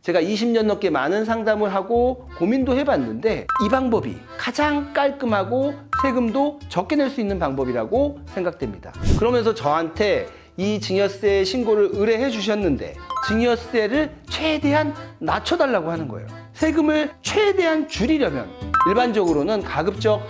제가 20년 넘게 많은 상담을 하고 고민도 해봤는데 이 방법이 가장 깔끔하고 세금도 적게 낼 수 있는 방법이라고 생각됩니다. 그러면서 저한테 이 증여세 신고를 의뢰해 주셨는데 증여세를 최대한 낮춰달라고 하는 거예요. 세금을 최대한 줄이려면 일반적으로는 가급적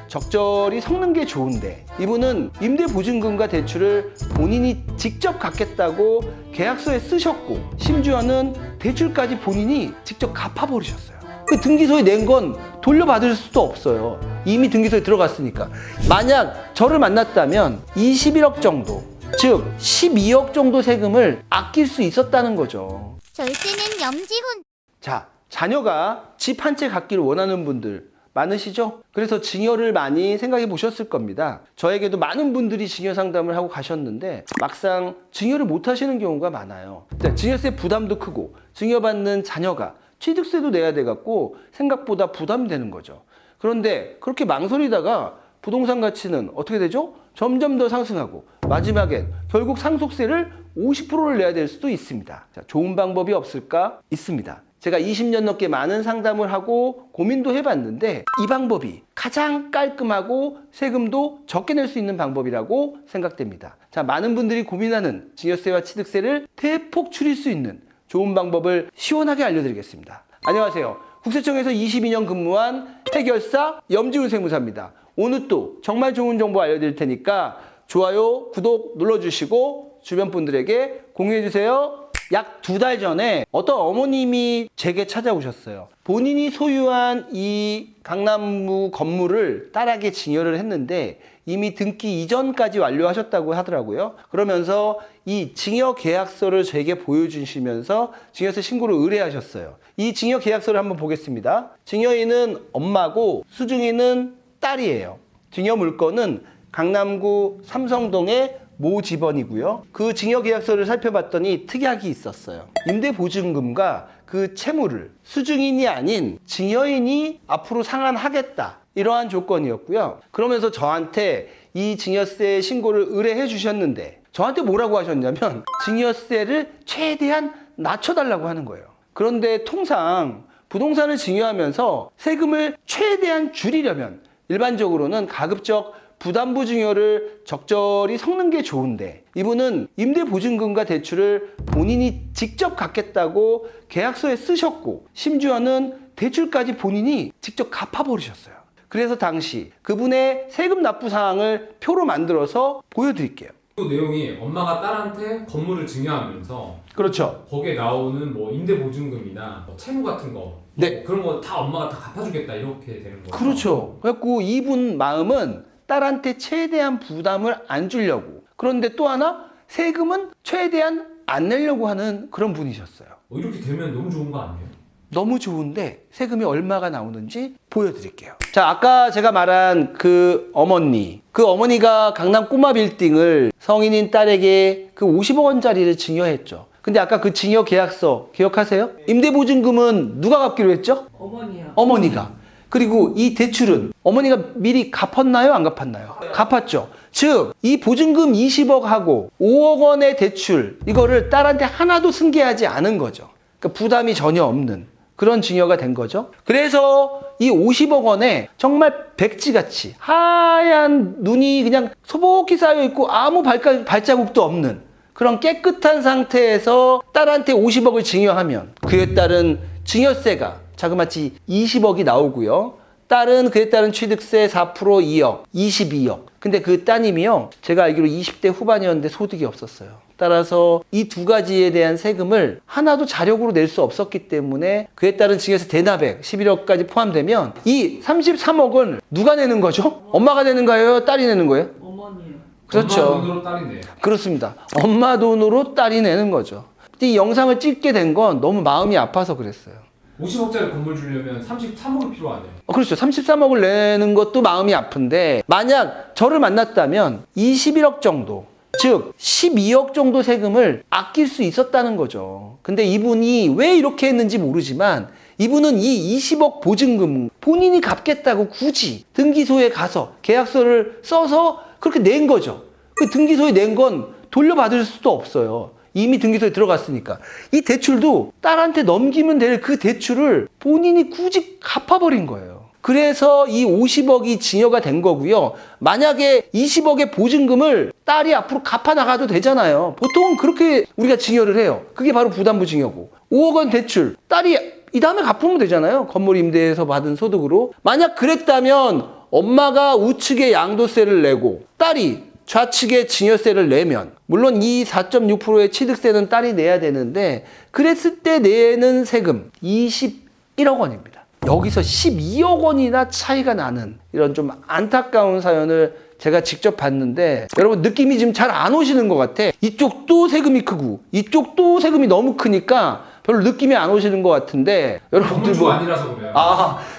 적절히 섞는 게 좋은데 이분은 임대보증금과 대출을 본인이 직접 갚겠다고 계약서에 쓰셨고 심지어는 대출까지 본인이 직접 갚아버리셨어요. 그 등기소에 낸 건 돌려받을 수도 없어요. 이미 등기소에 들어갔으니까. 만약 저를 만났다면 21억 정도, 즉 12억 정도 세금을 아낄 수 있었다는 거죠. 절세는 염지훈. 자, 자녀가 집 한 채 갖기를 원하는 분들 많으시죠? 그래서 증여를 많이 생각해 보셨을 겁니다. 저에게도 많은 분들이 증여 상담을 하고 가셨는데 막상 증여를 못 하시는 경우가 많아요. 증여세 부담도 크고 증여받는 자녀가 취득세도 내야 돼갖고 생각보다 부담이 되는 거죠. 그런데 그렇게 망설이다가 부동산 가치는 어떻게 되죠? 점점 더 상승하고 마지막엔 결국 상속세를 50%를 내야 될 수도 있습니다. 자, 좋은 방법이 없을까? 있습니다. 제가 20년 넘게 많은 상담을 하고 고민도 해봤는데 이 방법이 가장 깔끔하고 세금도 적게 낼 수 있는 방법이라고 생각됩니다. 자, 많은 분들이 고민하는 증여세와 취득세를 대폭 줄일 수 있는 좋은 방법을 시원하게 알려드리겠습니다. 안녕하세요. 국세청에서 22년 근무한 해결사 염지훈 세무사입니다. 오늘 또 정말 좋은 정보 알려드릴 테니까 좋아요, 구독 눌러주시고 주변 분들에게 공유해주세요. 약 2달 전에 어떤 어머님이 제게 찾아오셨어요. 본인이 소유한 이 강남구 건물을 딸에게 증여를 했는데 이미 등기 이전까지 완료하셨다고 하더라고요. 그러면서 이 증여 계약서를 저에게 보여주시면서 증여세 신고를 의뢰하셨어요. 이 증여 계약서를 한번 보겠습니다. 증여인은 엄마고 수증인은 딸이에요. 증여 물건은 강남구 삼성동의 모 집원이고요. 그 증여계약서를 살펴봤더니 특약이 있었어요. 임대보증금과 그 채무를 수증인이 아닌 증여인이 앞으로 상환하겠다. 이러한 조건이었고요. 그러면서 저한테 이 증여세 신고를 의뢰해 주셨는데 저한테 뭐라고 하셨냐면 증여세를 최대한 낮춰달라고 하는 거예요. 그런데 통상 부동산을 증여하면서 세금을 최대한 줄이려면 일반적으로는 가급적 부담부 증여를 적절히 섞는 게 좋은데 이분은 임대보증금과 대출을 본인이 직접 갚겠다고 계약서에 쓰셨고 심지어는 대출까지 본인이 직접 갚아버리셨어요. 그래서 당시 그분의 세금 납부 사항을 표로 만들어서 보여드릴게요. 그 내용이 엄마가 딸한테 건물을 증여하면서 그렇죠. 거기에 나오는 뭐 임대보증금이나 뭐 채무 같은 거 네. 그런 거 다 엄마가 다 갚아주겠다 이렇게 되는 거죠. 그렇죠. 그래갖고 이분 마음은 딸한테 최대한 부담을 안 주려고 그런데 또 하나 세금은 최대한 안 내려고 하는 그런 분이셨어요. 이렇게 되면 너무 좋은 거 아니에요? 너무 좋은데 세금이 얼마가 나오는지 보여드릴게요. 자, 아까 제가 말한 그 어머니가 강남 꼬마 빌딩을 성인인 딸에게 그 50억 원짜리를 증여했죠. 근데 아까 그 증여 계약서 기억하세요? 임대보증금은 누가 갚기로 했죠? 어머니요. 어머니가. 그리고 이 대출은 어머니가 미리 갚았나요? 안 갚았나요? 갚았죠. 즉, 이 보증금 20억하고 5억 원의 대출 이거를 딸한테 하나도 승계하지 않은 거죠. 그러니까 부담이 전혀 없는 그런 증여가 된 거죠. 그래서 이 50억 원에 정말 백지같이 하얀 눈이 그냥 소복히 쌓여있고 아무 발자국도 없는 그런 깨끗한 상태에서 딸한테 50억을 증여하면 그에 따른 증여세가 자그마치 20억이 나오고요. 딸은 그에 따른 취득세 4% 2억, 22억. 근데 그 따님이요. 제가 알기로 20대 후반이었는데 소득이 없었어요. 따라서 이 두 가지에 대한 세금을 하나도 자력으로 낼 수 없었기 때문에 그에 따른 증여세 대납액 11억까지 포함되면 이 33억은 누가 내는 거죠? 엄마가 내는 거예요? 딸이 내는 거예요? 어머니요. 그렇죠. 그렇죠. 엄마 돈으로 딸이 내요. 그렇습니다. 엄마 돈으로 딸이 내는 거죠. 이 영상을 찍게 된 건 너무 마음이 아파서 그랬어요. 50억짜리 건물 주려면 33억이 필요하네요. 그렇죠. 33억을 내는 것도 마음이 아픈데 만약 저를 만났다면 21억 정도, 즉 12억 정도 세금을 아낄 수 있었다는 거죠. 근데 이분이 왜 이렇게 했는지 모르지만 이분은 이 20억 보증금 본인이 갚겠다고 굳이 등기소에 가서 계약서를 써서 그렇게 낸 거죠. 그 등기소에 낸 건 돌려받을 수도 없어요. 이미 등기소에 들어갔으니까. 이 대출도 딸한테 넘기면 될 그 대출을 본인이 굳이 갚아버린 거예요. 그래서 이 50억이 증여가 된 거고요. 만약에 20억의 보증금을 딸이 앞으로 갚아 나가도 되잖아요. 보통은 그렇게 우리가 증여를 해요. 그게 바로 부담부 증여고. 5억 원 대출, 딸이 이 다음에 갚으면 되잖아요. 건물 임대에서 받은 소득으로. 만약 그랬다면 엄마가 우측에 양도세를 내고 딸이 좌측에 증여세를 내면, 물론 이 4.6%의 취득세는 딸이 내야 되는데, 그랬을 때 내는 세금 21억 원입니다. 여기서 12억 원이나 차이가 나는 이런 좀 안타까운 사연을 제가 직접 봤는데, 여러분 느낌이 지금 잘 안 오시는 것 같아. 이쪽도 세금이 크고 이쪽도 세금이 너무 크니까 별로 느낌이 안 오시는 것 같은데, 여러분들 건물주가 아니라서 그래요.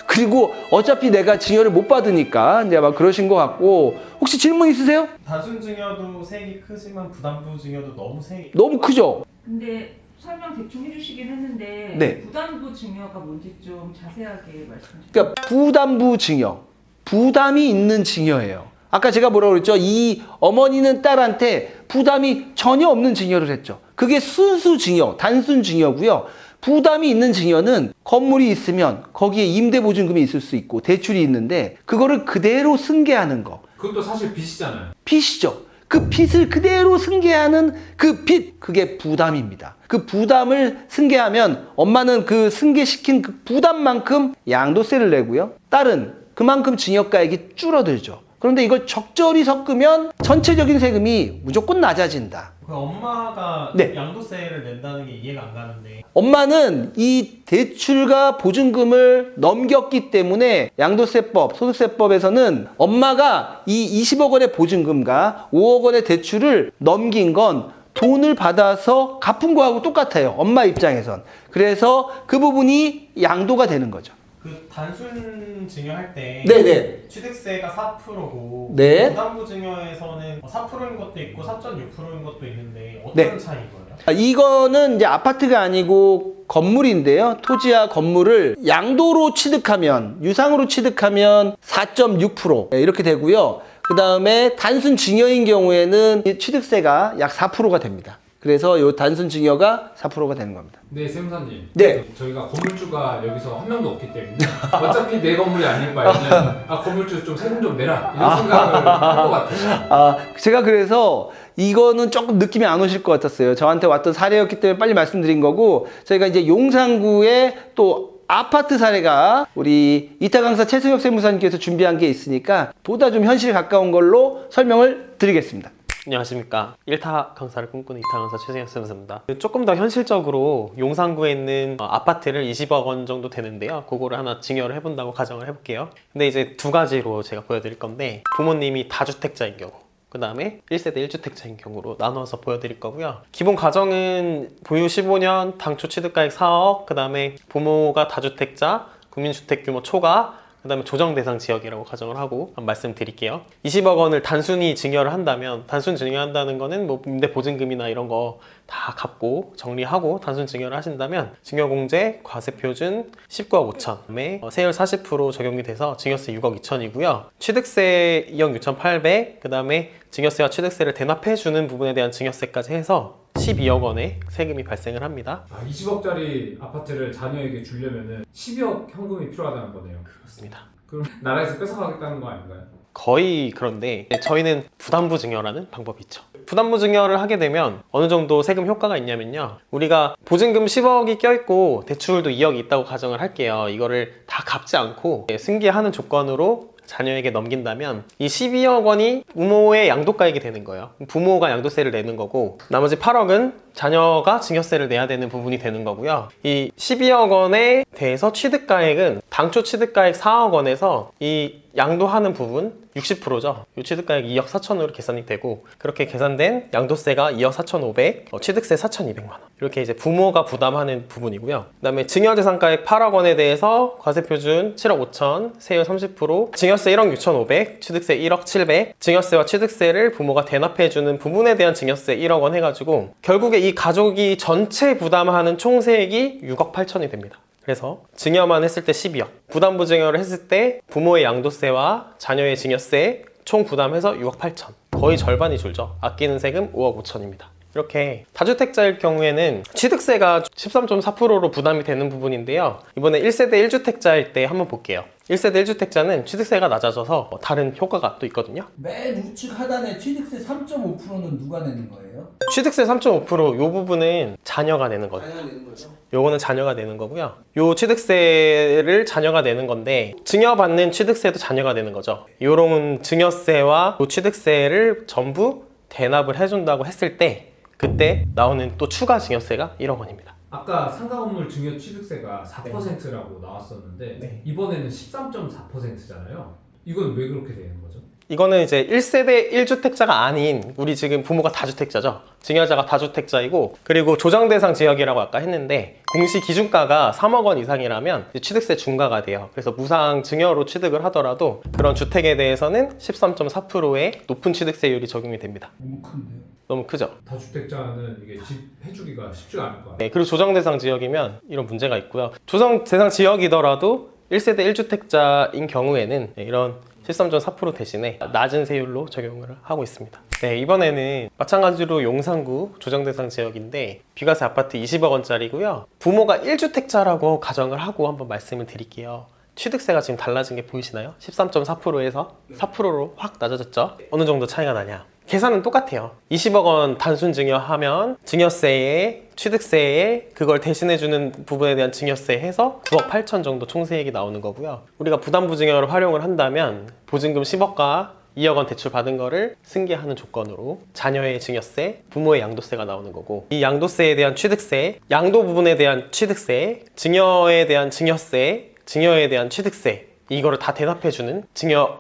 그리고 어차피 내가 증여를 못 받으니까 이제 막 그러신 것 같고, 혹시 질문 있으세요? 단순 증여도 세액이 크지만 부담부 증여도 너무 세액이 너무 크죠? 근데 설명 대충 해주시긴 했는데 네. 부담부 증여가 뭔지 좀 자세하게 말씀 주세요. 그러니까 부담부 증여, 부담이 있는 증여예요. 아까 제가 뭐라고 그랬죠? 이 어머니는 딸한테 부담이 전혀 없는 증여를 했죠. 그게 순수 증여, 단순 증여고요. 부담이 있는 증여는 건물이 있으면 거기에 임대보증금이 있을 수 있고 대출이 있는데, 그거를 그대로 승계하는 거. 그것도 사실 빚이잖아요. 빚이죠. 그 빚을 그대로 승계하는 그 빚, 그게 부담입니다. 그 부담을 승계하면 엄마는 그 승계시킨 그 부담만큼 양도세를 내고요. 딸은 그만큼 증여가액이 줄어들죠. 그런데 이걸 적절히 섞으면 전체적인 세금이 무조건 낮아진다. 그 엄마가 네. 양도세를 낸다는 게 이해가 안 가는데, 엄마는 이 대출과 보증금을 넘겼기 때문에 양도세법, 소득세법에서는 엄마가 이 20억 원의 보증금과 5억 원의 대출을 넘긴 건 돈을 받아서 갚은 거하고 똑같아요. 엄마 입장에선. 그래서 그 부분이 양도가 되는 거죠. 그 단순 증여할 때 네네. 취득세가 4%고 네. 부담부 증여에서는 4%인 것도 있고 4.6%인 것도 있는데 어떤 네. 차이인 거예요? 이거는 이제 아파트가 아니고 건물인데요. 토지와 건물을 양도로 취득하면, 유상으로 취득하면 4.6% 이렇게 되고요. 그 다음에 단순 증여인 경우에는 이 취득세가 약 4%가 됩니다. 그래서 이 단순 증여가 4%가 되는 겁니다. 네, 세무사님. 네. 저희가 건물주가 여기서 한 명도 없기 때문에 어차피 내 건물이 아닐 바에는 건물주 좀 세금 좀 내라 이런 생각을 할 것 같아요. 제가 그래서 이거는 조금 느낌이 안 오실 것 같았어요. 저한테 왔던 사례였기 때문에 빨리 말씀드린 거고, 저희가 이제 용산구에 또 아파트 사례가 우리 이타 강사 최승혁 세무사님께서 준비한 게 있으니까 보다 좀 현실 가까운 걸로 설명을 드리겠습니다. 안녕하십니까. 1타 강사를 꿈꾸는 2타 강사 최승혁 세무사입니다. 조금 더 현실적으로 용산구에 있는 아파트를 20억 원 정도 되는데요. 그거를 하나 증여를 해본다고 가정을 해볼게요. 근데 이제 두 가지로 제가 보여드릴 건데, 부모님이 다주택자인 경우, 그 다음에 1세대 1주택자인 경우로 나눠서 보여드릴 거고요. 기본 가정은 보유 15년, 당초 취득가액 4억, 그 다음에 부모가 다주택자, 국민주택 규모 초과, 그 다음에 조정 대상 지역이라고 가정을 하고 한번 말씀드릴게요. 20억 원을 단순히 증여를 한다면, 단순 증여한다는 거는 뭐 임대 보증금이나 이런 거 다 갚고 정리하고 단순 증여를 하신다면 증여공제, 과세표준 19억 5천, 그다음에 세율 40% 적용이 돼서 증여세 6억 2천이고요. 취득세 2억 6천8백, 그 다음에 증여세와 취득세를 대납해주는 부분에 대한 증여세까지 해서 12억 원의 세금이 발생을 합니다. 20억짜리 아파트를 자녀에게 주려면은 12억 현금이 필요하다는 거네요. 그렇습니다. 그럼 나라에서 뺏어가겠다는 거 아닌가요? 거의 그런데 저희는 부담부 증여라는 방법이 있죠. 부담부 증여를 하게 되면 어느 정도 세금 효과가 있냐면요, 우리가 보증금 10억이 껴있고 대출도 2억이 있다고 가정을 할게요. 이거를 다 갚지 않고 승계하는 조건으로 자녀에게 넘긴다면 이 12억 원이 부모의 양도가액이 되는 거예요. 부모가 양도세를 내는 거고, 나머지 8억은 자녀가 증여세를 내야 되는 부분이 되는 거고요. 이 12억 원에 대해서 취득가액은 당초 취득가액 4억 원에서 이 양도하는 부분 60%죠. 이 취득가액 2억 4천으로 계산이 되고, 그렇게 계산된 양도세가 2억 4,500, 취득세 4,200만 원. 이렇게 이제 부모가 부담하는 부분이고요. 그 다음에 증여재산가액 8억 원에 대해서 과세표준 7억 5천, 세율 30%, 증여세 1억 6,500, 취득세 1억 700, 증여세와 취득세를 부모가 대납해주는 부분에 대한 증여세 1억 원 해가지고 결국에 이 가족이 전체 부담하는 총세액이 6억 8천이 됩니다. 그래서 증여만 했을 때 12억, 부담부 증여를 했을 때 부모의 양도세와 자녀의 증여세 총 부담해서 6억 8천, 거의 절반이 줄죠. 아끼는 세금 5억 5천입니다. 이렇게 다주택자일 경우에는 취득세가 13.4%로 부담이 되는 부분인데요. 이번에 1세대 1주택자일 때 한번 볼게요. 1세대 1주택자는 취득세가 낮아져서 다른 효과가 또 있거든요. 맨 우측 하단에 취득세 3.5%는 누가 내는 거예요? 취득세 3.5% 이 부분은 자녀가 내는 거죠. 자녀가 내는 거죠. 요거는 자녀가 내는 거고요. 요 취득세를 자녀가 내는 건데 증여받는 취득세도 자녀가 내는 거죠. 요런 증여세와 요 취득세를 전부 대납을 해준다고 했을 때 그때 나오는 또 추가 증여세가 1억 원입니다. 아까 상가 건물 증여 취득세가 4%라고 나왔었는데 네. 이번에는 13.4%잖아요. 이건 왜 그렇게 되는 거죠? 이거는 이제 1세대 1주택자가 아닌 우리 지금 부모가 다주택자죠. 증여자가 다주택자이고 그리고 조정대상 지역이라고 아까 했는데 공시 기준가가 3억 원 이상이라면 취득세 중과가 돼요. 그래서 무상 증여로 취득을 하더라도 그런 주택에 대해서는 13.4%의 높은 취득세율이 적용이 됩니다. 너무 큰데요? 너무 크죠? 다주택자는 이게 집 해주기가 쉽지가 않을 것 같아요. 네, 그리고 조정대상 지역이면 이런 문제가 있고요. 조정대상 지역이더라도 1세대 1주택자인 경우에는 이런 13.4% 대신에 낮은 세율로 적용을 하고 있습니다. 네, 이번에는 마찬가지로 용산구 조정대상 지역인데 비과세 아파트 20억 원짜리고요. 부모가 1주택자라고 가정을 하고 한번 말씀을 드릴게요. 취득세가 지금 달라진 게 보이시나요? 13.4%에서 4%로 확 낮아졌죠? 어느 정도 차이가 나냐? 계산은 똑같아요. 20억 원 단순 증여하면 증여세에 취득세에 그걸 대신해주는 부분에 대한 증여세 해서 9억 8천 정도 총세액이 나오는 거고요. 우리가 부담부 증여를 활용을 한다면 보증금 10억과 2억 원 대출 받은 거를 승계하는 조건으로 자녀의 증여세, 부모의 양도세가 나오는 거고 이 양도세에 대한 취득세, 양도 부분에 대한 취득세, 증여에 대한 증여세, 증여에 대한 취득세 이거를 다 대납해주는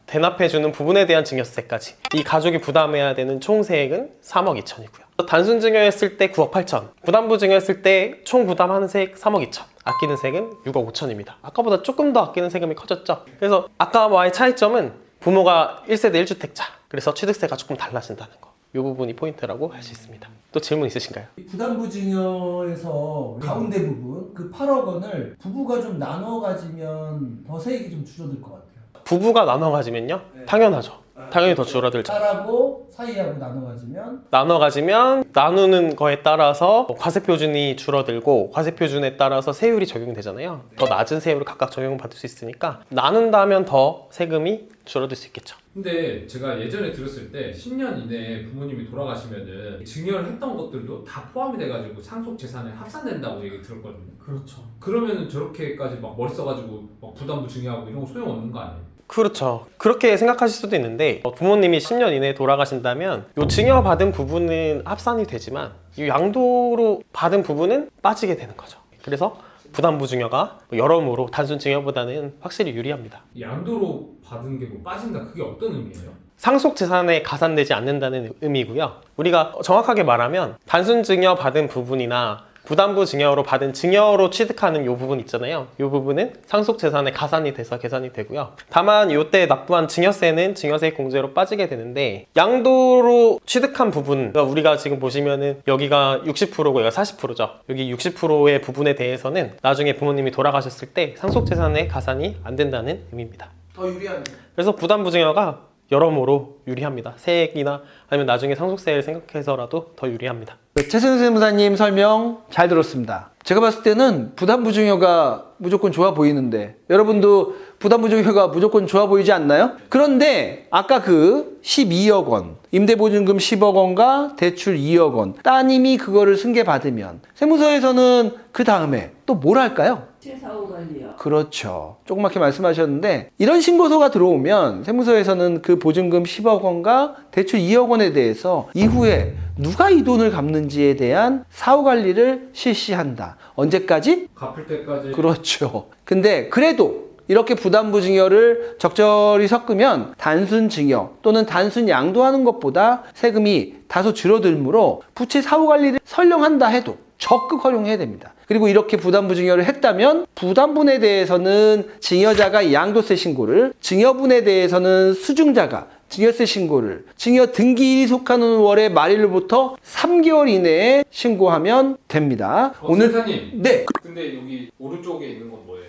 대납해주는 부분에 대한 증여세까지 이 가족이 부담해야 되는 총 세액은 3억 2천이고요. 단순 증여했을 때 9억 8천, 부담부 증여했을 때 총 부담하는 세액 3억 2천, 아끼는 세금 6억 5천입니다. 아까보다 조금 더 아끼는 세금이 커졌죠. 그래서 아까와의 차이점은 부모가 1세대 1주택자, 그래서 취득세가 조금 달라진다는 거. 이 부분이 포인트라고 할 수 있습니다. 또 질문 있으신가요? 부담부 증여에서 가운데 부분 그 8억 원을 부부가 좀 나눠 가지면 더 세액이 좀 줄어들 것 같아요. 부부가 나눠 가지면요? 네. 당연하죠. 당연히 더 줄어들죠. 딸하고 사이하고 나눠 가지면 나눠 가지면 나누는 거에 따라서 과세 표준이 줄어들고 과세 표준에 따라서 세율이 적용이 되잖아요. 더 낮은 세율을 각각 적용받을 수 있으니까 나눈다면 더 세금이 줄어들 수 있겠죠. 근데 제가 예전에 들었을 때 10년 이내에 부모님이 돌아가시면은 증여를 했던 것들도 다 포함이 돼가지고 상속 재산에 합산된다고 얘기 들었거든요. 그렇죠. 그러면은 저렇게까지 막 머리 써가지고 막 부담부 증여하고 이런 거 소용없는 거 아니에요? 그렇죠. 그렇게 생각하실 수도 있는데 부모님이 10년 이내에 돌아가신다면 요 증여받은 부분은 합산이 되지만 이 양도로 받은 부분은 빠지게 되는 거죠. 그래서 부담부 증여가 여러모로 단순 증여보다는 확실히 유리합니다. 이 양도로 받은 게 뭐 빠진다 그게 어떤 의미예요? 상속 재산에 가산되지 않는다는 의미고요. 우리가 정확하게 말하면 단순 증여 받은 부분이나 부담부 증여로 받은 증여로 취득하는 이 부분 있잖아요. 이 부분은 상속 재산에 가산이 돼서 계산이 되고요. 다만 이때 납부한 증여세는 증여세 공제로 빠지게 되는데 양도로 취득한 부분, 그러니까 우리가 지금 보시면은 여기가 60%고 여기가 40%죠. 여기 60%의 부분에 대해서는 나중에 부모님이 돌아가셨을 때 상속 재산에 가산이 안 된다는 의미입니다. 더 유리합니다. 그래서 부담부 증여가 여러모로 유리합니다. 세액이나 아니면 나중에 상속세를 생각해서라도 더 유리합니다. 최승 세무사님 설명 잘 들었습니다. 제가 봤을 때는 부담부 증여가 무조건 좋아 보이는데 여러분도 부담부 증여가 무조건 좋아 보이지 않나요? 그런데 아까 그 12억 원, 임대보증금 10억 원과 대출 2억 원 따님이 그거를 승계받으면 세무서에서는 그 다음에 또 뭘 할까요? 실사후 관리요. 그렇죠. 조그맣게 말씀하셨는데 이런 신고서가 들어오면 세무서에서는 그 보증금 10억 원과 대출 2억 원에 대해서 이후에 누가 이 돈을 갚는지에 대한 사후 관리를 실시한다. 언제까지? 갚을 때까지. 그렇죠. 근데 그래도 이렇게 부담부 증여를 적절히 섞으면 단순 증여 또는 단순 양도하는 것보다 세금이 다소 줄어들므로 부채 사후 관리를 설령한다 해도 적극 활용해야 됩니다. 그리고 이렇게 부담부 증여를 했다면 부담분에 대해서는 증여자가 양도세 신고를, 증여분에 대해서는 수증자가 증여세 신고를, 증여 등기일이 속하는 월의 말일로부터 3개월 이내에 신고하면 됩니다. 오늘 사님. 네. 그 근데 여기 오른쪽에 있는 건 뭐예요?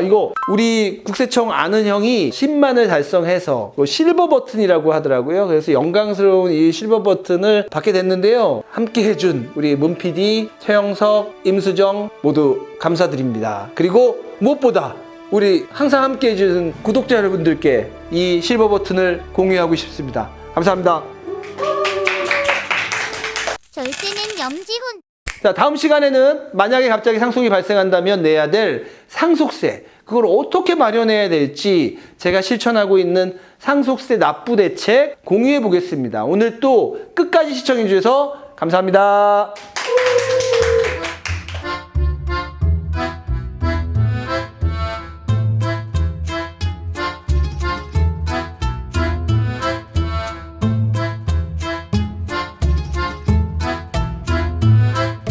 이거 우리 국세청 아는 형이 10만을 달성해서 이거 실버 버튼이라고 하더라고요. 그래서 영광스러운 이 실버 버튼을 받게 됐는데요. 함께 해준 우리 문 PD, 최영석, 임수정 모두 감사드립니다. 그리고 무엇보다 우리 항상 함께 해주는 구독자 여러분들께 이 실버 버튼을 공유하고 싶습니다. 감사합니다. 절세는 염지훈. 자, 다음 시간에는 만약에 갑자기 상속이 발생한다면 내야 될 상속세, 그걸 어떻게 마련해야 될지 제가 실천하고 있는 상속세 납부 대책 공유해 보겠습니다. 오늘 또 끝까지 시청해 주셔서 감사합니다.